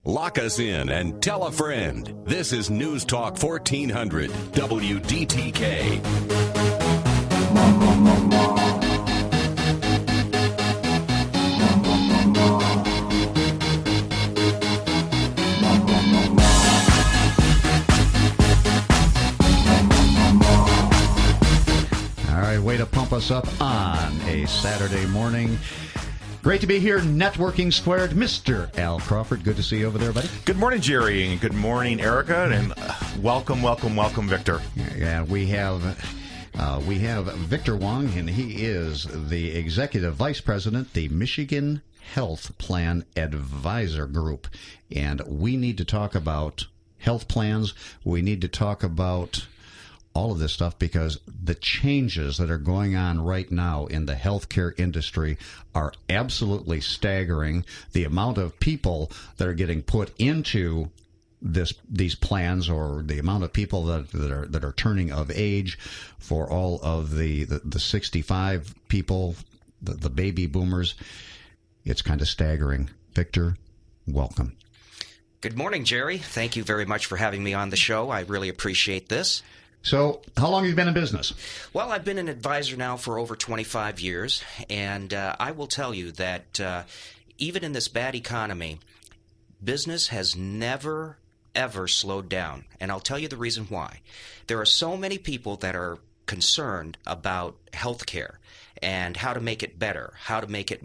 Lock us in and tell a friend. This is News Talk 1400 WDTK. All right, way to pump us up on a Saturday morning. Great to be here, Networking Squared. Mr. Al Crawford, good to see you over there, buddy. Good morning, Jerry, and good morning, Erica, and welcome, Victor. Yeah, we have Victor Wong, and he is the Executive Vice President, the Michigan Health Plan Advisor Group. And we need to talk about health plans. We need to talk about all of this stuff because the changes that are going on right now in the healthcare industry are absolutely staggering. The amount of people that are getting put into these plans, or the amount of people that are turning of age for all of the 65 people, the baby boomers, it's kind of staggering. Victor, welcome. Good morning, Jerry. Thank you very much for having me on the show. I really appreciate this. So, how long have you been in business? Well, I've been an advisor now for over 25 years, and I will tell you that even in this bad economy, business has never, ever slowed down. And I'll tell you the reason why. There are so many people that are concerned about healthcare and how to make it better, how to make it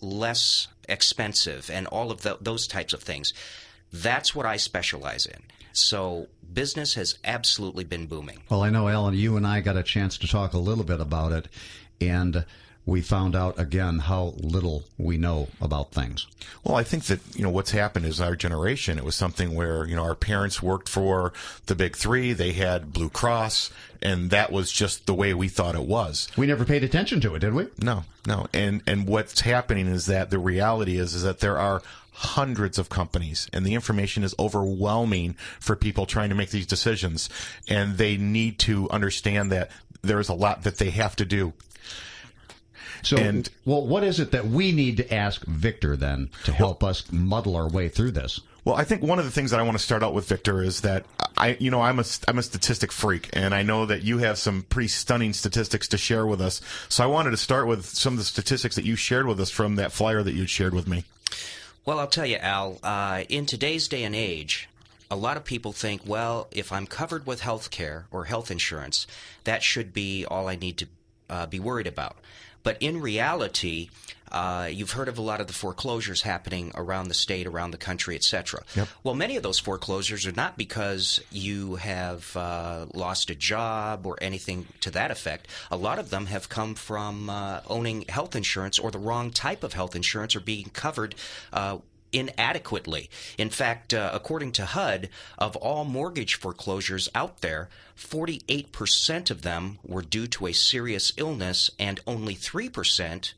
less expensive, and all of those types of things. That's what I specialize in. So business has absolutely been booming. Well, I know, Alan, you and I got a chance to talk a little bit about it, and we found out, again, how little we know about things. Well, I think that, what's happened is our generation, it was something where, our parents worked for the big three. They had Blue Cross, and that was just the way we thought it was. We never paid attention to it, did we? No. And what's happening is that the reality is that there are hundreds of companies, and the information is overwhelming for people trying to make these decisions, and they need to understand that there's a lot that they have to do. So, what is it that we need to ask Victor, then, to help us muddle our way through this? Well, I think one of the things that I want to start out with, Victor, is that I'm a statistic freak, and I know that you have some pretty stunning statistics to share with us. So I wanted to start with some of the statistics that you shared with us from that flyer that you shared with me. Well, I'll tell you, Al, in today's day and age, a lot of people think, well, if I'm covered with health care or health insurance, that should be all I need to be worried about. But in reality, you've heard of a lot of the foreclosures happening around the state, around the country, etc. Yep. Well, many of those foreclosures are not because you have lost a job or anything to that effect. A lot of them have come from owning health insurance or the wrong type of health insurance or being covered inadequately. In fact, according to HUD, of all mortgage foreclosures out there, 48% of them were due to a serious illness, and only 3%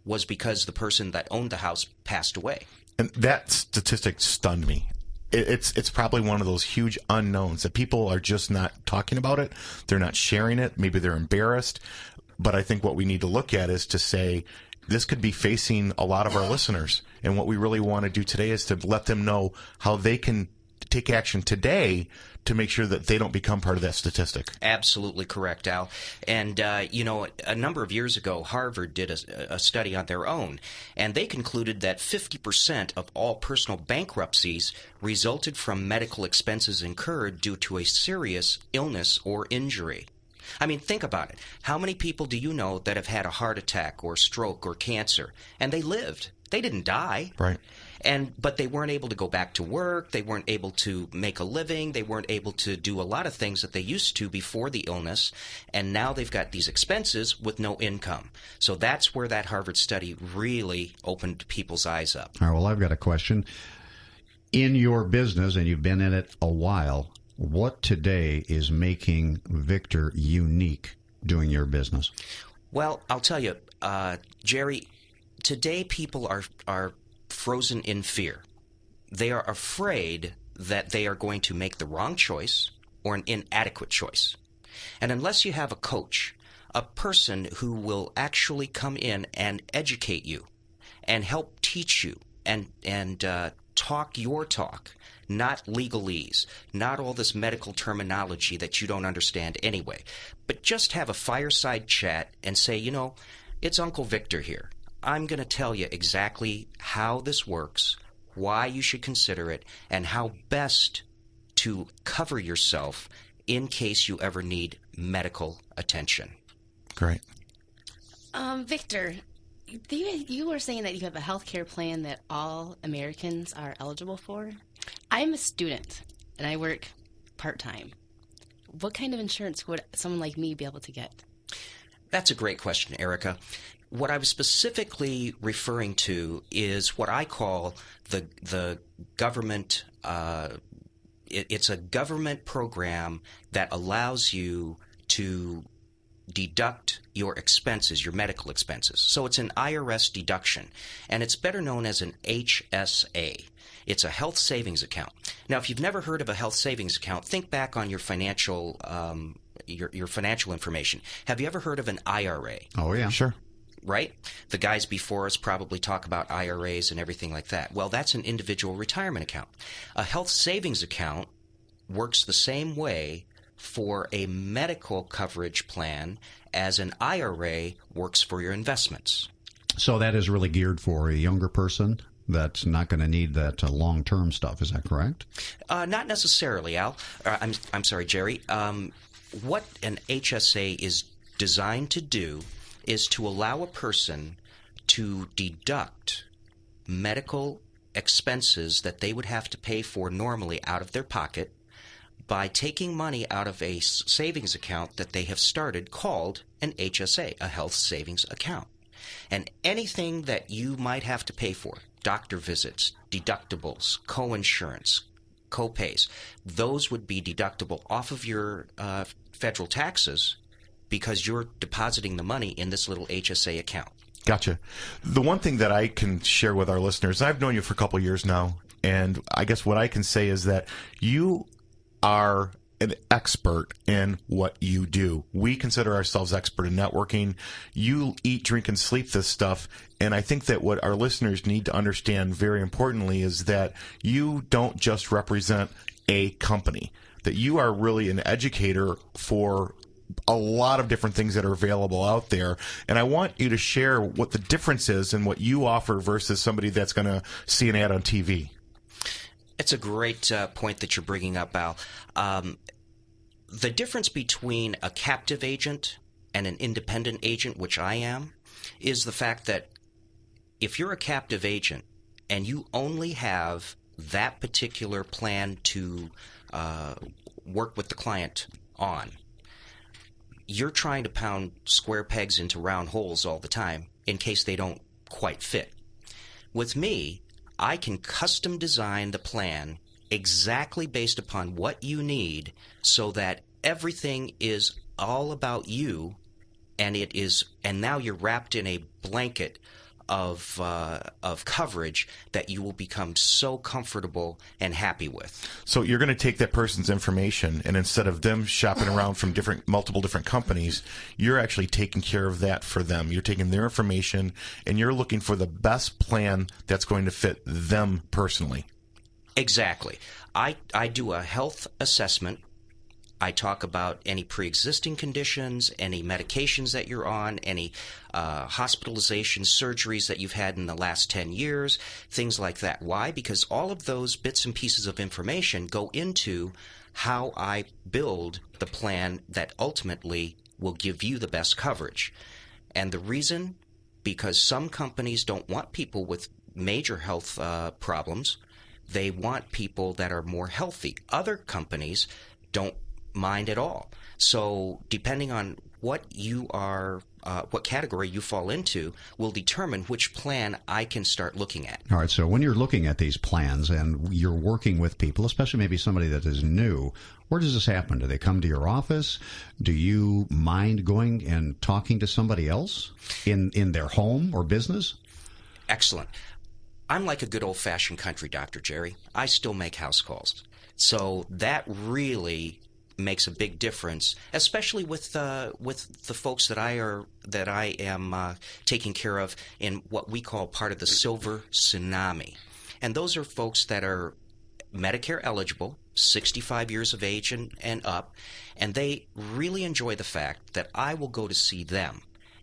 was because the person that owned the house passed away. And that statistic stunned me. It's probably one of those huge unknowns that people are just not talking about it. They're not sharing it. Maybe they're embarrassed. But I think what we need to look at is to say, this could be facing a lot of our listeners. And what we really want to do today is to let them know how they can take action today to make sure that they don't become part of that statistic. Absolutely correct, Al. And, a number of years ago, Harvard did a study on their own, and they concluded that 50% of all personal bankruptcies resulted from medical expenses incurred due to a serious illness or injury. I mean, think about it. How many people do you know that have had a heart attack or stroke or cancer, and they lived? They didn't die. Right. But they weren't able to go back to work. They weren't able to make a living. They weren't able to do a lot of things that they used to before the illness. And now they've got these expenses with no income. So that's where that Harvard study really opened people's eyes up. All right, well, I've got a question. In your business, and you've been in it a while, what today is making Victor unique doing your business? Well, I'll tell you, Jerry, today people are frozen in fear. They are afraid that they are going to make the wrong choice or an inadequate choice. And unless you have a coach, a person who will actually come in and educate you and help teach you and talk your talk, not legalese, not all this medical terminology that you don't understand anyway, but just have a fireside chat and say, it's Uncle Victor here. I'm going to tell you exactly how this works, why you should consider it, and how best to cover yourself in case you ever need medical attention. Great. Victor, you were saying that you have a health care plan that all Americans are eligible for. I'm a student, and I work part-time. What kind of insurance would someone like me be able to get? That's a great question, Erica. What I was specifically referring to is what I call the government. It's a government program that allows you to deduct your expenses, your medical expenses. So it's an IRS deduction, and it's better known as an HSA. It's a health savings account. Now, if you've never heard of a health savings account, think back on your financial your financial information. Have you ever heard of an IRA? Oh, yeah. Sure. Right? The guys before us probably talk about IRAs and everything like that. Well, that's an individual retirement account. A health savings account works the same way for a medical coverage plan as an IRA works for your investments. So that is really geared for a younger person that's not going to need that long-term stuff. Is that correct? Not necessarily, Al. I'm sorry, Jerry. What an HSA is designed to do is to allow a person to deduct medical expenses that they would have to pay for normally out of their pocket by taking money out of a savings account that they have started called an HSA, a health savings account. And anything that you might have to pay for, doctor visits, deductibles, co-insurance, co-pays, those would be deductible off of your federal taxes because you're depositing the money in this little HSA account. Gotcha. The one thing that I can share with our listeners, I've known you for a couple of years now, and I guess what I can say is that you are an expert in what you do. We consider ourselves expert in networking. You eat, drink, and sleep this stuff. And I think that what our listeners need to understand very importantly is that you don't just represent a company, that you are really an educator for a lot of different things that are available out there. And I want you to share what the difference is in what you offer versus somebody that's going to see an ad on TV. It's a great point that you're bringing up, Al. The difference between a captive agent and an independent agent, which I am, is the fact that if you're a captive agent and you only have that particular plan to work with the client on, you're trying to pound square pegs into round holes all the time in case they don't quite fit. With me, I can custom design the plan exactly based upon what you need so that everything is all about you, and now you're wrapped in a blanket of coverage that you will become so comfortable and happy with. So you're going to take that person's information, and instead of them shopping around from multiple different companies, you're actually taking care of that for them. You're taking their information, and you're looking for the best plan that's going to fit them personally. Exactly. I do a health assessment. I talk about any pre-existing conditions, any medications that you're on, any hospitalizations, surgeries that you've had in the last 10 years, things like that. Why? Because all of those bits and pieces of information go into how I build the plan that ultimately will give you the best coverage. And the reason? Because some companies don't want people with major health problems. They want people that are more healthy. Other companies don't mind at all. So depending on what you are, what category you fall into, will determine which plan I can start looking at. All right. So when you're looking at these plans and you're working with people, especially maybe somebody that is new, where does this happen? Do they come to your office? Do you mind going and talking to somebody else in their home or business? Excellent. I'm like a good old-fashioned country doctor, Jerry. I still make house calls. So that really makes a big difference, especially with the folks that I am taking care of in what we call part of the silver tsunami. And those are folks that are Medicare eligible, 65 years of age and up, and they really enjoy the fact that I will go to see them.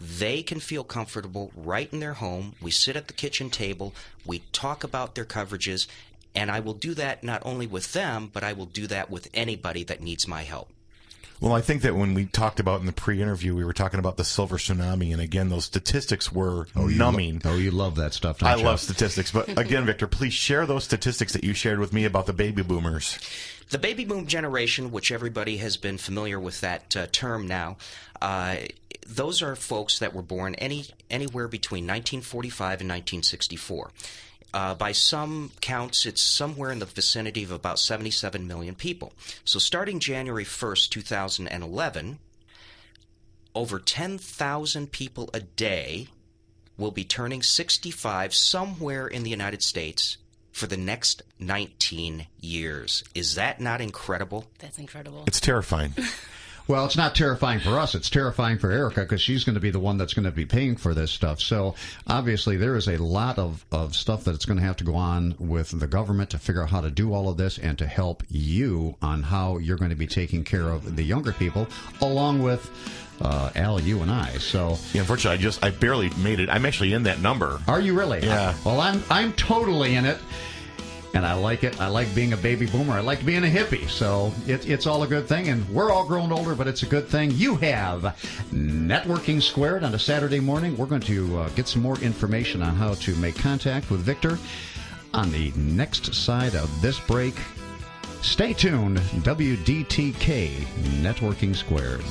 They can feel comfortable right in their home. We sit at the kitchen table, we talk about their coverages, and I will do that not only with them, but I will do that with anybody that needs my help. Well, I think that when we talked about in the pre-interview, we were talking about the silver tsunami, and again, those statistics were numbing. You love that stuff, I don't you? love statistics, but again, Victor, please share those statistics that you shared with me about the baby boomers. The baby boom generation, which everybody has been familiar with that term now, those are folks that were born anywhere between 1945 and 1964. By some counts, it's somewhere in the vicinity of about 77 million people. So starting January 1st, 2011, over 10,000 people a day will be turning 65 somewhere in the United States for the next 19 years. Is that not incredible? That's incredible. It's terrifying. Well, it's not terrifying for us. It's terrifying for Erica because she's going to be the one that's going to be paying for this stuff. So obviously there is a lot of stuff that's going to have to go on with the government to figure out how to do all of this and to help you on how you're going to be taking care of the younger people along with Al, you and I. So Yeah, unfortunately, I barely made it. I'm actually in that number. Are you really? Yeah. Well, I'm totally in it. And I like it. I like being a baby boomer. I like being a hippie. So it's all a good thing. And we're all grown older, but it's a good thing. You have Networking Squared on a Saturday morning. We're going to get some more information on how to make contact with Victor on the next side of this break. Stay tuned. WDTK Networking Squared.